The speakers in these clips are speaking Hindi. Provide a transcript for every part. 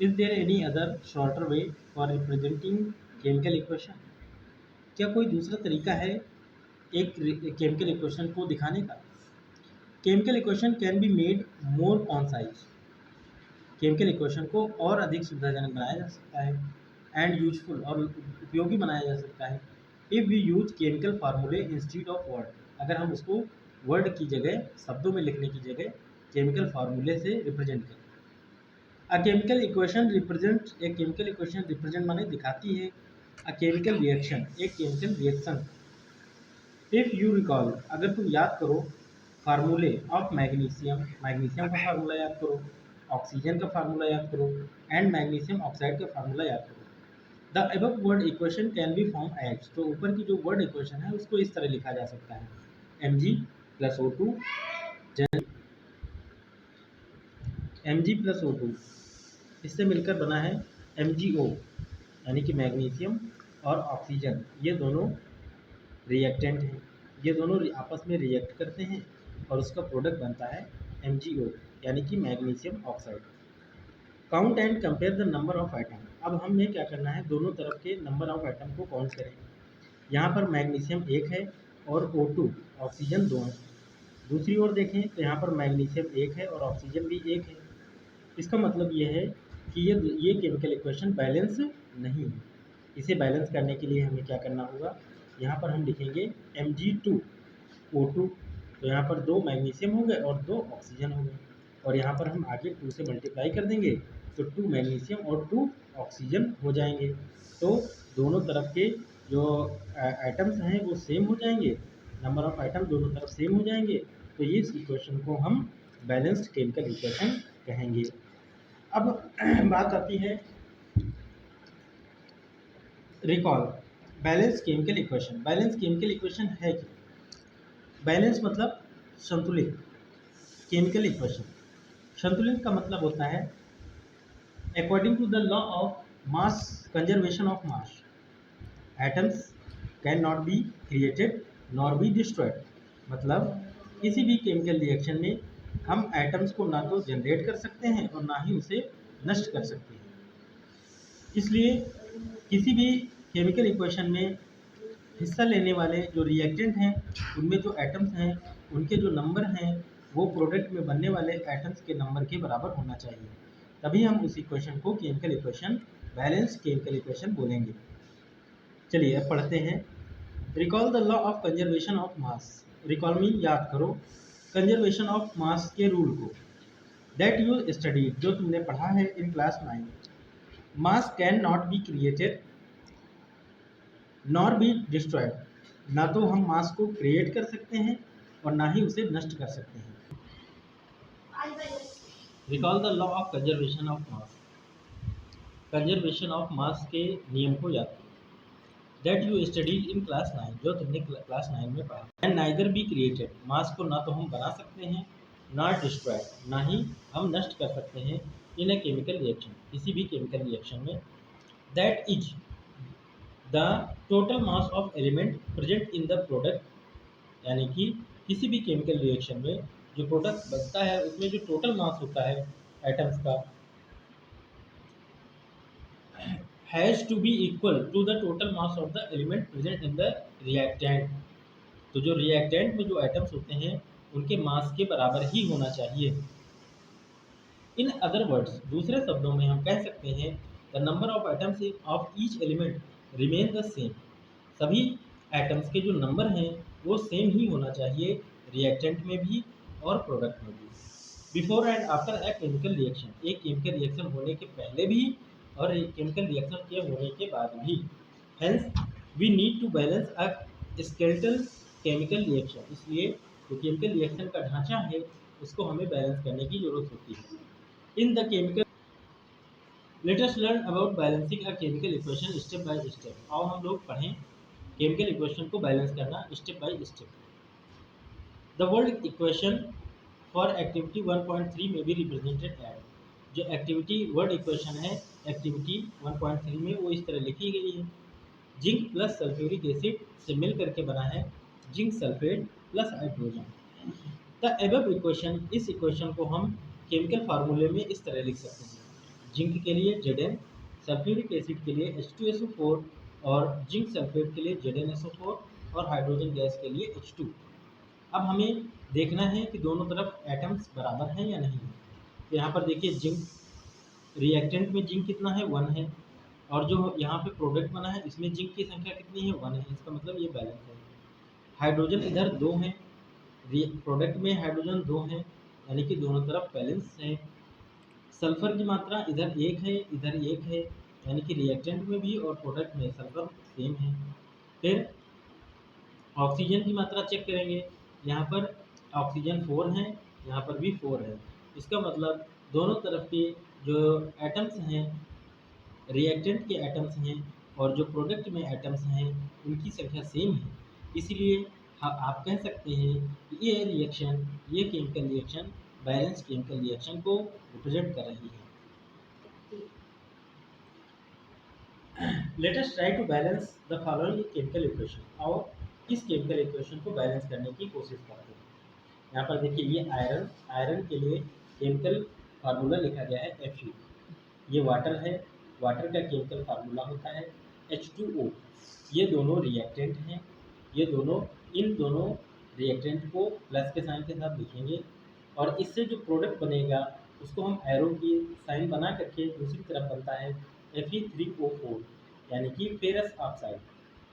Is there any other shorter way for representing chemical equation? क्या कोई दूसरा तरीका है एक केमिकल इक्वेशन को दिखाने का? Chemical equation can be made more concise. Chemical equation को और अधिक सुविधाजनक बनाया जा सकता है एंड यूजफुल और उपयोगी बनाया जा सकता है इफ़ वी यूज केमिकल फार्मूले इंस्टीड ऑफ वर्ड। अगर हम उसको वर्ड की जगह, शब्दों में लिखने की जगह केमिकल फार्मूले से रिप्रेजेंट करें। अ केमिकल इक्वेशन रिप्रेजेंट, एक केमिकल इक्वेशन रिप्रेजेंट माने दिखाती है अ केमिकल रिएक्शन, एक chemical reaction. If you recall, अगर तुम याद करो फार्मूले ऑफ मैग्नीशियम, मैग्नीशियम का फार्मूला याद करो, ऑक्सीजन का फार्मूला याद करो एंड मैग्नीशियम ऑक्साइड का फार्मूला याद करो। The above word equation can be form as, तो ऊपर की जो वर्ड इक्वेशन है उसको इस तरह लिखा जा सकता है Mg plus O2, Mg plus O2 इससे मिलकर बना है MgO, यानी कि मैग्नीशियम और ऑक्सीजन, ये दोनों रिएक्टेंट हैं, ये दोनों आपस में रिएक्ट करते हैं और उसका प्रोडक्ट बनता है MgO, यानी कि magnesium oxide. Count and compare the number of item. अब हमें क्या करना है, दोनों तरफ के नंबर ऑफ आइटम को काउंट करें। यहाँ पर मैग्नीशियम 1 है और O2 ऑक्सीजन 2 है। दूसरी ओर देखें तो यहाँ पर मैग्नीशियम 1 है और ऑक्सीजन भी 1 है। इसका मतलब ये है कि ये केमिकल इक्वेशन बैलेंस नहीं है। इसे बैलेंस करने के लिए हमें क्या करना होगा, यहाँ पर हम लिखेंगे Mg2O2, तो यहाँ पर 2 मैग्नीशियम हो गए और 2 ऑक्सीजन हो गए, और यहाँ पर हम आगे 2 से मल्टीप्लाई कर देंगे तो 2 मैग्नीशियम और 2 ऑक्सीजन हो जाएंगे। तो दोनों तरफ के जो आइटम्स हैं वो सेम हो जाएंगे, नंबर ऑफ आइटम दोनों तरफ सेम हो जाएंगे, तो ये इस इक्वेशन को हम बैलेंस्ड केमिकल इक्वेशन कहेंगे। अब बात आती है recall balance chemical equation. Balance chemical equation है क्या? बैलेंस मतलब संतुलित, केमिकल इक्वेशन संतुलित का मतलब होता है according to the law of mass conservation of mass, atoms can not be created nor be destroyed. मतलब किसी भी केमिकल रिएक्शन में हम एटम्स को ना तो जनरेट कर सकते हैं और ना ही उसे नष्ट कर सकते हैं। इसलिए किसी भी केमिकल इक्वेशन में हिस्सा लेने वाले जो रिएक्टेंट हैं उनमें जो एटम्स हैं उनके जो नंबर हैं वो प्रोडक्ट में बनने वाले एटम्स के नंबर के बराबर होना चाहिए, तभी हम उस इक्वेशन को chemical equation, balance chemical equation बोलेंगे। चलिए अब पढ़ते हैं। Recall the law of conservation of mass. Recall mean याद करो, कंजर्वेशन ऑफ मास के रूल को। दैट यू स्टडीड, जो तुमने पढ़ा है in class 9। Mass can not be created nor be destroyed, ना तो हम मास को क्रिएट कर सकते हैं और ना ही उसे नष्ट कर सकते हैं। Recall the law of conservation of mass. Conservation of मास के नियम को याद करो। That you studied in class 9, जो तुमने क्लास 9 में पढ़ा। एंड नाइदर बी क्रिएटेड, मास को ना तो हम बना सकते हैं नॉट डिस्ट्रॉयड, ना ही हम नष्ट कर सकते हैं इन ए केमिकल रिएक्शन, किसी भी केमिकल रिएक्शन में। That is the total mass of element present in the product, यानी कि किसी भी केमिकल रिएक्शन में जो प्रोडक्ट बनता है उसमें जो टोटल मास होता है एटम्स का has to be equal to the total mass of the element present in the reactant. तो जो रिएक्टेंट में जो एटम्स होते हैं उनके मास के बराबर ही होना चाहिए। इन अदर वर्ड्स, दूसरे शब्दों में हम कह सकते हैं the number of atoms of each element remain the same. सभी एटम्स के जो नंबर हैं वो सेम ही होना चाहिए, रिएक्टेंट में भी और प्रोडक्ट में भी। Before and after a chemical reaction, एक केमिकल रिएक्शन होने के पहले भी और एक केमिकल रिएक्शन के होने के बाद भी। Hence we need to balance a skeletal chemical reaction, इसलिए जो केमिकल रिएक्शन का ढांचा है उसको हमें बैलेंस करने की जरूरत होती है। In the chemical, let us learn about balancing a chemical equation step by step. आओ हम लोग पढ़ें केमिकल इक्वेशन को बैलेंस करना step by step. The word equation for activity 1.3 में भी रिप्रेजेंटेड एट, जो एक्टिविटी वर्ड इक्वेशन है एक्टिविटी 1.3 में वो इस तरह लिखी गई है। जिंक प्लस सल्फ्यूरिक एसिड से मिल करके बना है zinc sulphate plus hydrogen. The above equation, इस इक्वेशन को हम केमिकल फार्मूले में इस तरह लिख सकते हैं। जिंक के लिए Zn, सल्फ्यूरिक एसिड के लिए H2SO4 और जिंक सल्फेट के लिए ZnSO4 और हाइड्रोजन गैस के लिए H2। अब हमें देखना है कि दोनों तरफ एटम्स बराबर हैं या नहीं है। तो यहाँ पर देखिए जिंक रिएक्टेंट में जिंक कितना है 1 है, और जो यहाँ पे प्रोडक्ट बना है इसमें जिंक की संख्या कितनी है 1 है, इसका मतलब ये बैलेंस है। हाइड्रोजन इधर 2 हैं, प्रोडक्ट में हाइड्रोजन 2 हैं, यानी कि दोनों तरफ बैलेंस है। सल्फर की मात्रा इधर 1 है, इधर 1 है, यानी कि रिएक्टेंट में भी और प्रोडक्ट में सल्फर सेम है। फिर ऑक्सीजन की मात्रा चेक करेंगे, यहाँ पर ऑक्सीजन 4 है, यहाँ पर भी 4 है। इसका मतलब दोनों तरफ के जो एटम्स हैं, रिएक्टेंट के एटम्स हैं और जो प्रोडक्ट में एटम्स हैं, उनकी संख्या सेम है। इसलिए आप कह सकते हैं कि ये रिएक्शन, ये chemical reaction balance chemical reaction को रिप्रेजेंट कर रही है। Let us try to balance the following chemical equation. और इस केमिकल इक्वेशन को बैलेंस करने की कोशिश करते हैं। यहाँ पर देखिए ये आयरन के लिए केमिकल फार्मूला लिखा गया है Fe। ये वाटर है, वाटर का केमिकल फार्मूला होता है H2O। ये दोनों रिएक्टेंट हैं, ये दोनों इन दोनों रिएक्टेंट को प्लस के साइन के साथ लिखेंगे और इससे जो प्रोडक्ट बनेगा उसको हम एरो की साइन बना करके दूसरी तरफ बनता है Fe3O4 यानी कि फेरस ऑक्साइड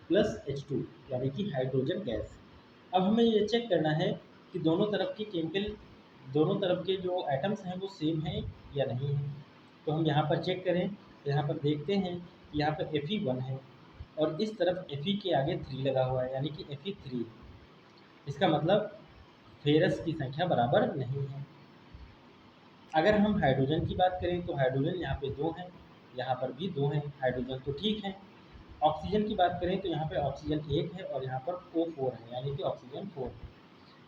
प्लस H2 यानी कि हाइड्रोजन गैस। अब हमें ये चेक करना है कि दोनों तरफ के जो एटम्स हैं वो सेम हैं या नहीं है। तो हम यहाँ पर चेक करें तो यहाँ पर देखते हैं कि यहाँ पर Fe1 है और इस तरफ Fe के आगे 3 लगा हुआ है, यानी कि Fe3। इसका मतलब फेरस की संख्या बराबर नहीं है। अगर हम हाइड्रोजन की बात करें तो हाइड्रोजन यहाँ पे 2 हैं, यहाँ पर भी 2 हैं, हाइड्रोजन तो ठीक है। ऑक्सीजन की बात करें तो यहाँ पे ऑक्सीजन 1 है और यहाँ पर O4 है, यानी कि ऑक्सीजन 4 है।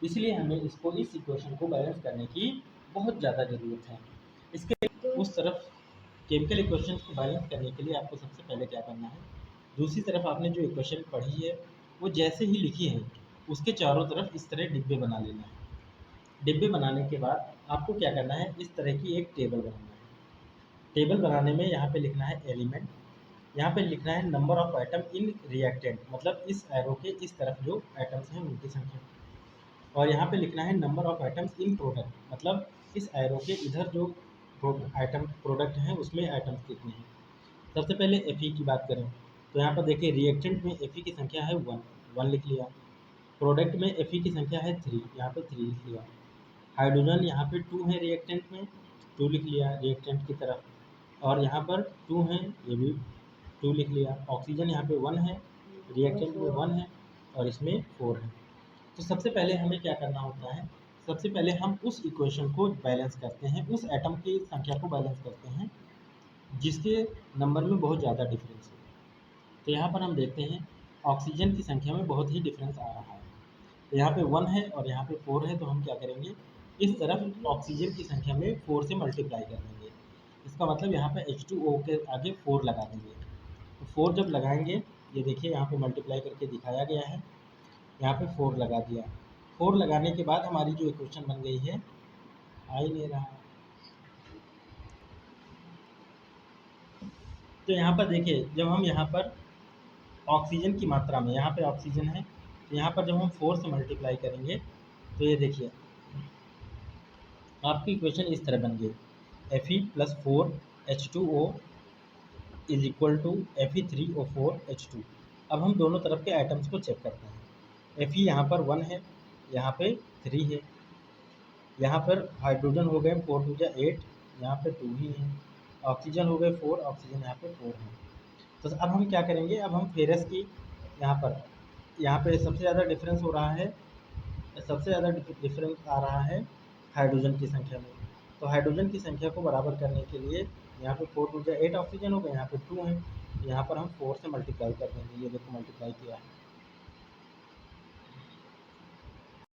इसलिए हमें इस इक्वेशन को बैलेंस करने की बहुत ज़्यादा ज़रूरत है। इसके उस तरफ केमिकल इक्वेशन को बैलेंस करने के लिए आपको सबसे पहले क्या करना है, दूसरी तरफ आपने जो इक्वेशन पढ़ी है वो जैसे ही लिखी है उसके चारों तरफ इस तरह डिब्बे बना लेना है। डिब्बे बनाने के बाद आपको क्या करना है, इस तरह की एक टेबल बनाना है। टेबल बनाने में यहाँ पे लिखना है एलिमेंट, यहाँ पे लिखना है number of item in reactant, मतलब इस एरो के इस तरफ जो आइटम्स हैं उनकी संख्या, और यहाँ पे लिखना है number of items in product, मतलब इस एरो के इधर जो आइटम प्रोडक्ट हैं उसमें आइटम्स कितने हैं। सबसे पहले Fe की बात करें तो यहाँ पर देखिए रिएक्टेंट में Fe की संख्या है 1 लिख लिया। प्रोडक्ट में Fe की संख्या है 3, यहाँ पे 3 लिख लिया। हाइड्रोजन यहाँ पे 2 है रिएक्टेंट में, 2 लिख लिया रिएक्टेंट की तरफ, और यहाँ पर 2 है, ये भी 2 लिख लिया। ऑक्सीजन यहाँ पे 1 है, रिएक्टेंट में 1 है और इसमें 4 है। तो सबसे पहले हमें क्या करना होता है, सबसे पहले हम उस इक्वेशन को बैलेंस करते हैं, उस एटम की संख्या को बैलेंस करते हैं जिसके नंबर में बहुत ज़्यादा डिफरेंस है। तो यहाँ पर हम देखते हैं ऑक्सीजन की संख्या में बहुत ही डिफरेंस आ रहा है। तो यहाँ पे 1 है और यहाँ पे 4 है, तो हम क्या करेंगे, इस तरफ ऑक्सीजन की संख्या में 4 से मल्टीप्लाई कर देंगे। इसका मतलब यहाँ पे H2O के आगे 4 लगा देंगे। तो 4 जब लगाएंगे, ये देखिए यहाँ पे मल्टीप्लाई करके दिखाया गया है, यहाँ पे 4 लगा दिया। 4 लगाने के बाद हमारी जो इक्वेशन बन गई है, आ ही नहीं रहा। तो यहाँ पर देखिए जब हम यहाँ पर ऑक्सीजन की मात्रा में, यहाँ पे ऑक्सीजन है, तो यहाँ पर जब हम 4 से मल्टीप्लाई करेंगे तो ये देखिए आपकी इक्वेशन इस तरह बन गई, Fe+4 H2O is equal to Fe3O4 H2। अब हम दोनों तरफ के आइटम्स को चेक करते हैं। Fe यहाँ पर 1 है, यहाँ पे 3 है, यहाँ पर हाइड्रोजन हो गए 4 2 8, यहाँ पे 2 ही है, ऑक्सीजन हो गए 4, ऑक्सीजन यहाँ पे 4 है। तो अब हम क्या करेंगे, अब हम फेरस की यहाँ पे सबसे ज़्यादा डिफरेंस हो रहा है, सबसे ज़्यादा डिफरेंस आ रहा है हाइड्रोजन की संख्या में। तो हाइड्रोजन की संख्या को बराबर करने के लिए यहाँ पे 4 2 8 ऑक्सीजन हो गए, यहाँ पे 2 है, यहाँ पर हम 4 से मल्टीप्लाई कर देंगे। ये देखो मल्टीप्लाई किया है,